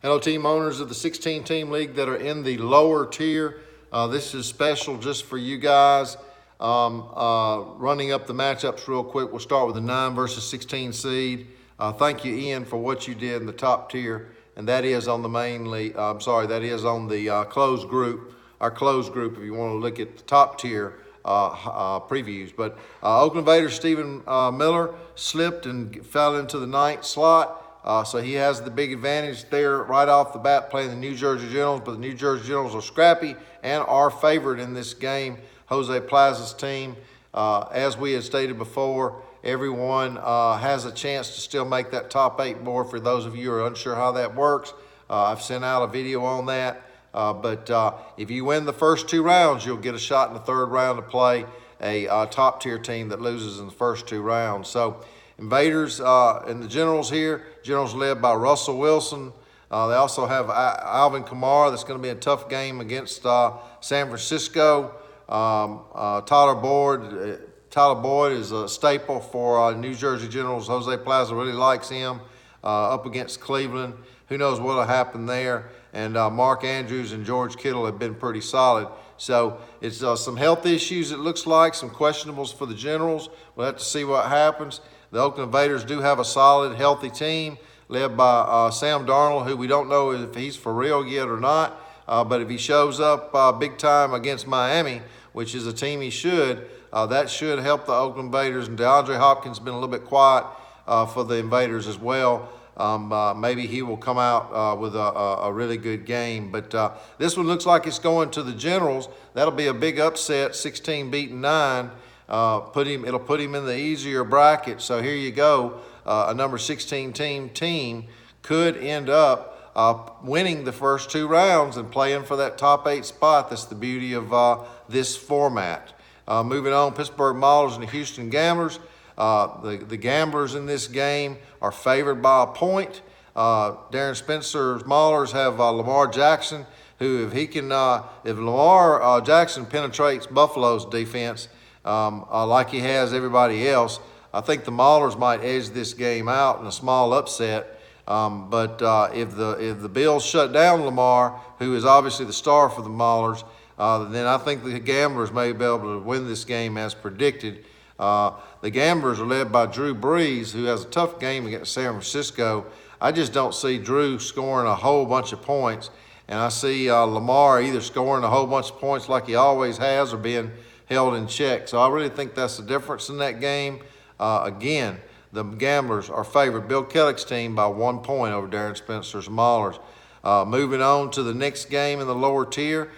Hello, team owners of the 16-team league that are in the lower tier. This is special just for you guys. Running up the matchups real quick. We'll start with the 9 versus 16 seed. Thank you, Ian, for what you did in the top tier, and that is on the main league. That is on the closed group. Our closed group, if you want to look at the top tier previews. But Oakland Invaders Stephen Miller slipped and fell into the 9th slot. So he has the big advantage there right off the bat playing the New Jersey Generals, but the New Jersey Generals are scrappy and are favored in this game. Jose Plaza's team, as we had stated before, everyone has a chance to still make that top 8 board. For those of you who are unsure how that works, I've sent out a video on that. But if you win the first 2 rounds, you'll get a shot in the 3rd round to play a top tier team that loses in the first 2 rounds. So Invaders and the Generals here. Generals led by Russell Wilson. They also have Alvin Kamara. That's going to be a tough game against San Francisco. Tyler Boyd is a staple for New Jersey Generals. Jose Plaza really likes him up against Cleveland. Who knows what will happen there. And Mark Andrews and George Kittle have been pretty solid. So it's some health issues, it looks like, some questionables for the Generals. We'll have to see what happens. The Oakland Invaders do have a solid, healthy team led by Sam Darnold, who we don't know if he's for real yet or not. But if he shows up big time against Miami, which is a team he should, that should help the Oakland Invaders. And DeAndre Hopkins has been a little bit quiet for the Invaders as well. Maybe he will come out with a really good game. But this one looks like it's going to the Generals. That'll be a big upset, 16 beating 9. It'll put him in the easier bracket. So here you go. A number 16 team could end up winning the first 2 rounds and playing for that top 8 spot. That's the beauty of this format. Moving on, Pittsburgh Maulers and the Houston Gamblers. The Gamblers in this game are favored by a point. Darren Spencer's Maulers have Lamar Jackson, who if Lamar Jackson penetrates Buffalo's defense like he has everybody else, I think the Maulers might edge this game out in a small upset. But if the Bills shut down Lamar, who is obviously the star for the Maulers, then I think the Gamblers may be able to win this game as predicted. The Gamblers are led by Drew Brees, who has a tough game against San Francisco. I just don't see Drew scoring a whole bunch of points, and I see Lamar either scoring a whole bunch of points like he always has or being held in check. So I really think that's the difference in that game. Again, the Gamblers are favored, Bill Kellick's team, by 1 point over Darren Spencer's Maulers. Moving on to the next game in the lower tier,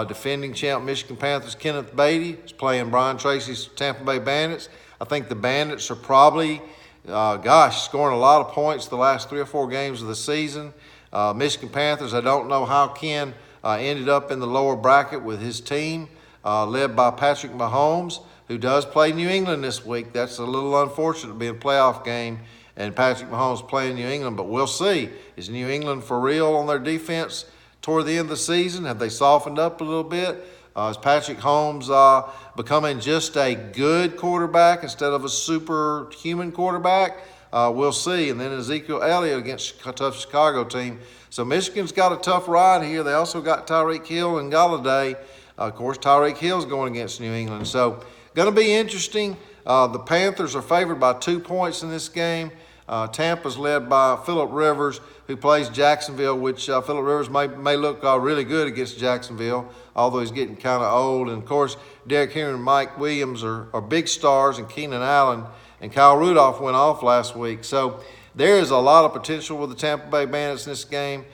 defending champ Michigan Panthers Kenneth Beatty is playing Brian Tracy's Tampa Bay Bandits. I think the Bandits are probably, scoring a lot of points the last 3 or 4 games of the season. Michigan Panthers, I don't know how Ken ended up in the lower bracket with his team, led by Patrick Mahomes, who does play New England this week. That's a little unfortunate to be a playoff game and Patrick Mahomes playing New England, but we'll see. Is New England for real on their defense toward the end of the season? Have they softened up a little bit? Is Patrick Mahomes becoming just a good quarterback instead of a superhuman quarterback? We'll see. And then Ezekiel Elliott against a tough Chicago team. So Michigan's got a tough ride here. They also got Tyreek Hill and Galladay. Of course, Tyreek Hill's going against New England. So going to be interesting. The Panthers are favored by 2 points in this game. Tampa's led by Phillip Rivers, who plays Jacksonville, which Phillip Rivers may look really good against Jacksonville, although he's getting kind of old. And, of course, Derrick Henry and Mike Williams are big stars, and Keenan Allen and Kyle Rudolph went off last week. So there is a lot of potential with the Tampa Bay Bandits in this game.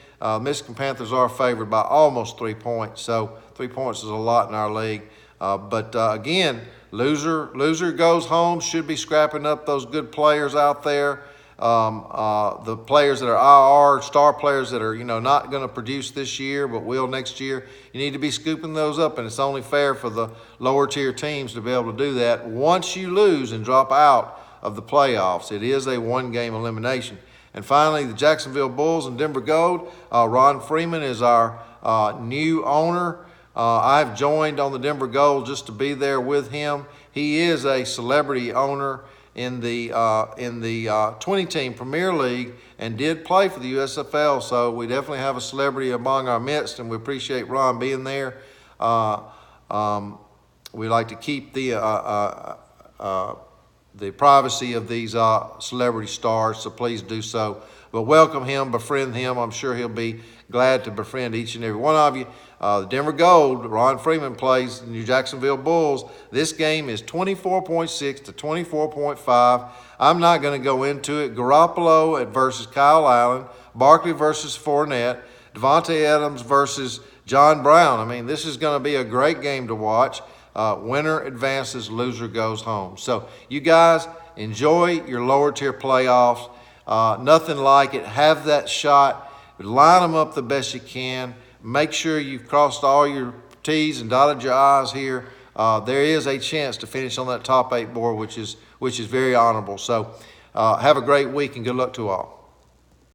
Michigan Panthers are favored by almost 3 points. So 3 points is a lot in our league. But again, loser goes home, should be scrapping up those good players out there. The players that are IR, star players that are, not going to produce this year but will next year, you need to be scooping those up, and it's only fair for the lower tier teams to be able to do that. Once you lose and drop out of the playoffs, it is a 1-game elimination. And finally, the Jacksonville Bulls and Denver Gold. Ron Freeman is our new owner. I've joined on the Denver Gold just to be there with him. He is a celebrity owner in the 20-team Premier League and did play for the USFL. So we definitely have a celebrity among our midst, and we appreciate Ron being there. We like to keep the privacy of these celebrity stars, so please do so. But welcome him, befriend him. I'm sure he'll be glad to befriend each and every one of you. The Denver Gold, Ron Freeman plays the New Jacksonville Bulls. This game is 24.6 to 24.5. I'm not going to go into it. Garoppolo versus Kyle Allen, Barkley versus Fournette, Devontae Adams versus John Brown. I mean, this is going to be a great game to watch. Winner advances, loser goes home. So you guys enjoy your lower tier playoffs. Nothing like it. Have that shot. Line them up the best you can. Make sure you've crossed all your T's and dotted your I's here. There is a chance to finish on that top 8 board, which is very honorable. So have a great week and good luck to all.